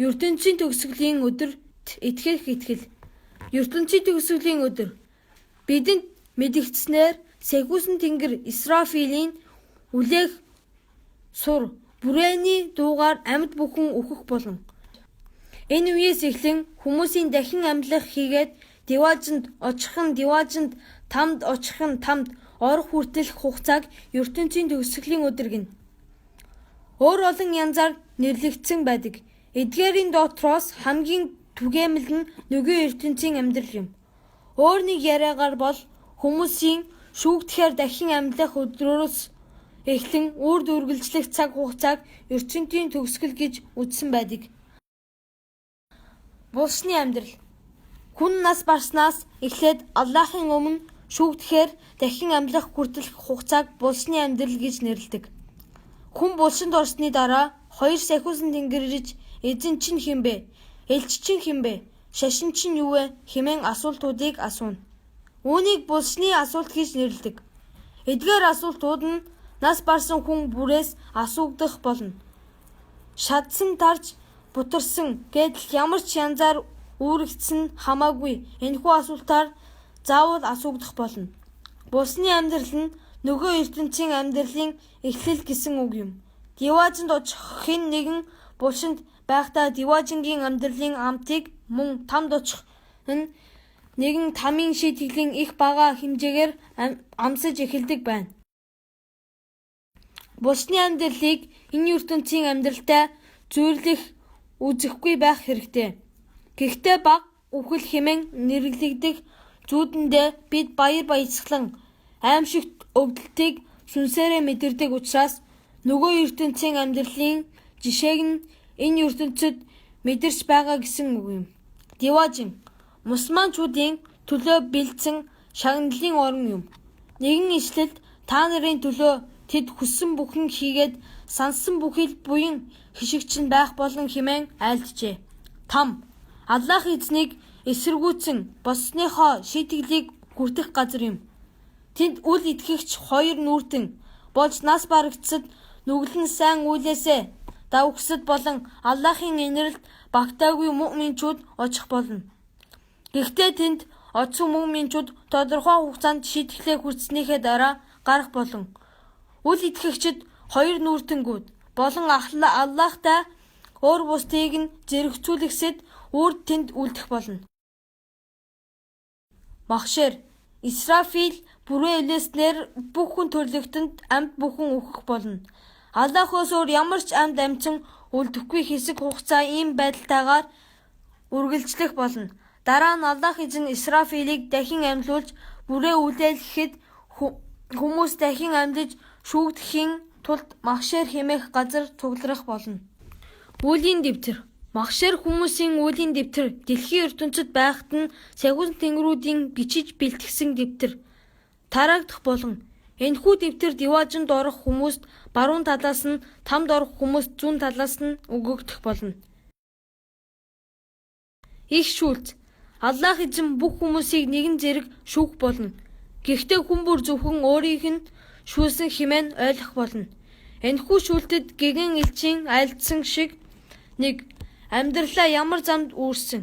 ертөнцийн төгсгөлийн өдөрт итгэх итгэл. ертөнцийн төгсгөлийн өдөр. Бидэнд мэдэгдснээр Сэхүүсэн тэнгэр Исрафилийн үлээх сур бүрээний дуугаар амьд бүхэн өөхөх болно. Энэ үеэс эхлэн хүмүүсийн дахин амьлах хийгээд Диваажинд тамд очихын тамд орох хүртэлх хугацааг ертөнцийн төгсгөлийн өдөр гэнэ. Өөр олон янзаар нэрлэгдсэн байдаг. Эдгээрийн дотроос хамгийн түгээмэл нь нөгөө ертөнцийн амьдрал юм. Өөр нэг яриагаар бол хүмүүсийн шүүгдэхээр дахин амьлах өдрөөс эхлэн үрд үргэлжлэх цаг хугацааг ертөнцийн төгсгөл гэж үзсэн байдаг. Булсны амьдрал. Хүн нас барснаас эхлээд Аллахын өмнө шүүгдэхээр дахин амьлах хүртэлх хугацааг булсны амьдрал гэж нэрлэдэг. Хүн булшинд орсны дараа хоёр Сэхүүсэн тэнгэр ирж эзэн чинь хэн бэ? Элч чинь хэн бэ? Шашин чинь юу вэ? Хэмээн асуултуудыг асууна. Үүнийг булсны асуулт гэж нэрлэдэг. Эдгээр асуултууд нь нас барсан хүн бүрээс асуугдах болно. Шадсан тарж бутарсан гэдэл ямар ч янзаар үүрэгдсэн хамаагүй энэхүү асуултаар заавал асуугдах болно. Булсны амьдрал нь нөгөө ертөнцийн амьдралын эхлэл гэсэн үг юм. Диваажинд очих хэн нэгэн булшинд байхдаа Диваажингийн амьдралын амтыг мөн тамд очих нь нэгэн тамийн шийтгэлийн их бага хэмжээгээр амсаж эхэлдэг байна. Булсны амьдралыг энэ ертөнцийн амьдралтай зүйрлэх үзэхгүй байх хэрэгтэй. Гэхдээ баг үхэл хэмээн нэрлэгдэх зүүдэндээ бид баяр баясгалан аимшигт өвдөлтийг сүнсээрээ мэдэрдэг учраас нөгөө ертөнцийн амьдралын жишээг нь энэ ертөнцид мэдэрч байгаа гэсэн үг юм. Диваажин мусульманчуудын төлөө бэлдсэн шагналын орон юм. Нэгэн ишлэлд та нарын төлөө тэд хүссэн бүхэн хийгээд сансан бүхэл буян хишигчин байх болон хэмээн айлджээ. Там Аллах эзнийг эсэргүүцэн боссныхоо шийтгэлийг хүртэх газар юм. Тэнд үл итгэгч хоёр нүүртэн болж нас барагдсад нүглэн сайн үйлээсээ давхсад болон Аллахын инэрлд багтаагүй му'минчууд очих болно. Гэхдээ тэнд оцсон му'минчууд тодорхой хугацаанд шийтгэлээ хүртснийхээ дараа гарах болон үл итгэгчид хоёр нүүртэнгүүд болон Аллахтай өөр бусдыг нь зэрэгцүүлэхсэд үрд тэнд үлдэх болно. Махшер Исрафил бүрээ илээснээр бүх хүн төрлөختөнд амьд бүхэн өөхөх болно. Аллахоос өөр ямар ч амьд амьсан үлдэхгүй хэсэг хугацаа ийм байдалтайгаар үргэлжлэх болно. Дараа нь Аллах эзэн Исрафилийг дахин амьлуулж бүрээ үлээлгэхэд хүмүүс дахин амьдж шүүгдэхийн тулд Махшер хэмээх газар цугларах болно. Үлийн дэвтэр. Махшер хүмүүсийн үлийн дэвтэр дэлхийн ертөнцид байхад нь Сэхүүсэн тэнгэрүүдийн бичиж бэлтгэсэн дэвтэр тараагдах болон энэхүү дэвтэр Диваажинд орох хүмүүст баруун талаас нь, тамд орох хүмүүст зүүн талаас нь өгөгдөх болно. Их шүүлц. Аллах эзэн бүх хүмүүсийг нэгэн зэрэг шүүх болно. Гэхдээ хүн бүр зөвхөн өөрийг нь шүүлсэн хэмээн ойлгох болно. Энэхүү шүүлтэд гэгэн элчийн айлдсан шиг 1. Амьдралаа ямар замд үүрсэн.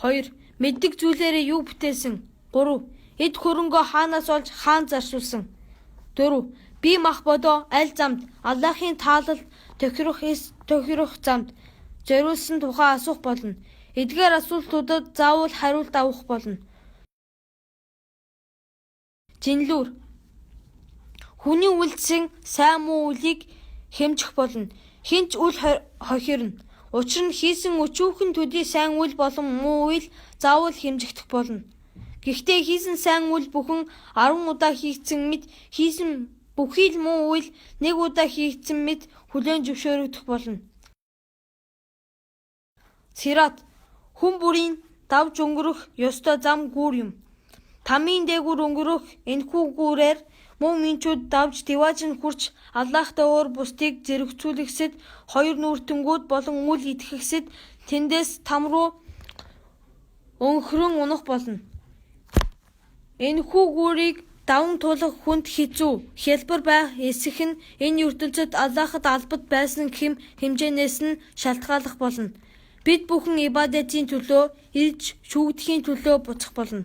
2. Мэддэг зүйлээрээ юу бүтээсэн. 3. Эд хөрөнгөө хаанаас олж хаан заршуулсан. 4. Би мах бодоо аль замд Аллахын таалал тохирох замд зориулсан тухай асуух болно. Эдгээр асуултуудад заавал хариулт авах болно. Жинлүүр. Хүний үйлдсэн сайн муу үлийг хэмжих болно. Хинч үл хохирно. Учир нь хийсэн өчүүхэн төдий сайн үйл болон муу үйл заавал хэмжигдэх болно. Гэхдээ хийсэн сайн үйл бүхэн 10 удаа хийгдсэн мэт хийсэн бүхий л муу үйл 1 удаа хийгдсэн мэт хүлээн зөвшөөрөгдөх болно. Сират. Хүн бүрийн давж өнгөрөх ёстой зам гүүр юм. Тамийн дээгүүр өнгөрөх энэхүү гүүрээр му'минчууд давж Диваажинд хурч Аллахтай өөр бусдыг зэрэгцүүлэхсэд хоёр нүүртэнгүүд болон үл итгэхсэд тэндээс там руу өнхрөн унах болно. Энэхүү гүүрийг даван туулах хүнд хэцүү хялбар байх эсэх нь энэ ертөнцид Аллахад албад байсан хэмжээнээс нь шалтгааллах болно. Бид бүхэн ибадатын төлөө ирж шүүгдэхийн төлөө буцах болно.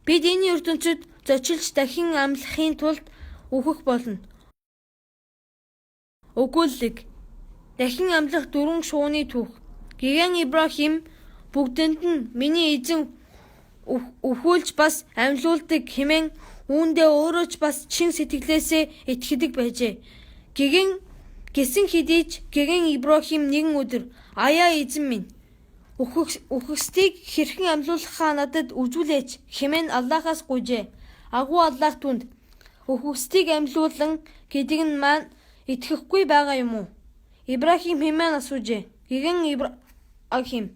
Бид энэ ертөнцид зочилж дахин амлахын тулд үхэх болно. Өгүүлэг. Дахин амлах 4 шууны түүх. Гэгэн Ибрахим бүгдэнд нь миний эзэн өвхүүлж бас амьлуулдаг хэмээн үүндээ өөрөө ч бас чин сэтгэлээсээ итгэдэг байжээ. Гэсэн хэдий ч гэгэн Ибрахим нэгэн өдөр аяа эзэн минь үхэхстийг хэрхэн амьлуулахаа надад үзүүлээч хэмээн Аллахаас гуйжээ. Агуу Аллах түнд үхэхстийг амьлуулан гэдэг нь маань итгэхгүй байгаа юм уу? Ибрахим хэмээн асуужээ. Гэгэн Ибрахим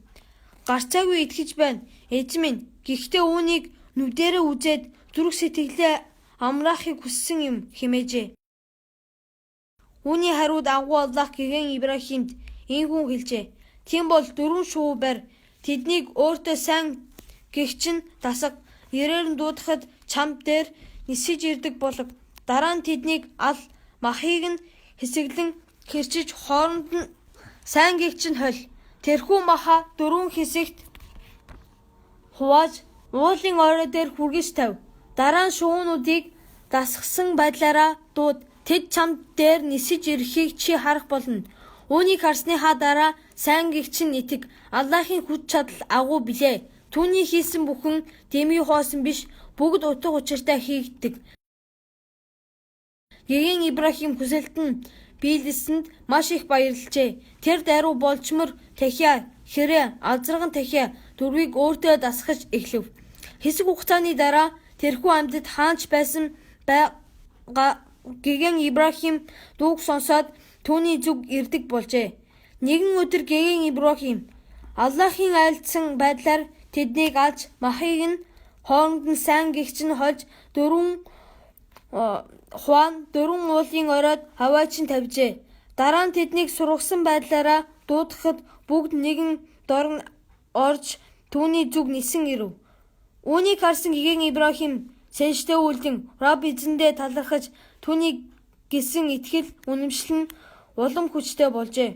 гарцаагүй итгэж байна. Эзэн минь гэхдээ үүнийг нүдэрээ үзээд зүрх сэтгэлээ амраахыг хүссэн юм хэмээжээ. Үүний хариуд агуу Аллах гэгэн Ибрахимд ийхүү хэлжээ. Тийм бол 4 шуу барь. Тэднийг өөртөө сайн гэгчин дасга. Ирээр нь дуудахад чамд дээр нисэж ирдэг болог. Дараа нь тэднийг ал махыг нь хэсэглэн хэрчиж хооронд нь сайн гэгчин хол. Тэрхүү маха 4 хэсэгт хувааж уулын орой дээр хүргэж тавь. Дараа нь шуунуудыг дасгсан байдлаараа дууд. Тэд чамд дээр нисэж ирэхийг чи харах болно. Үүнийг харсныхаа дараа сайн гэгчин итэг. Аллахын хүч чадал агуу билээ. Түүний хийсэн бүхэн дэмий хоосон биш, бүгд утга учиртай хийгдэг. Гэгэн Ибрахим хүсэлт нь биелсэнд маш их баярлжээ. Тэр даруй болчмор дахиа, хэрэ, азарган дахиа дөрвийг өөртөө дасгаж эхлэв. Хэсэг хугацааны дараа тэрхүү амьтад хаанч байсан гэгэн Ибрахим дууг сонсоод түүний зүг ирдэг болжээ. Нэгэн өдөр гэгэн Ибрахим Аллахын айлдсан байдлаар тэднийг алж махыг нь хооронд нь сайн гэгчин хольж 4 уулын оройд хаваачин тавьжээ. Дараа нь тэднийг сургасан байдлаараа дуудахад бүгд нэгэн дор нь орж түүний зүг нисэн ирэв. Үүнийг харсан гэгэн Ибрахим сэнштэй үлдэн Раб эзэндээ талархаж түүний гисэн итгэл үнэмшил нь улам хүчтэй болжээ.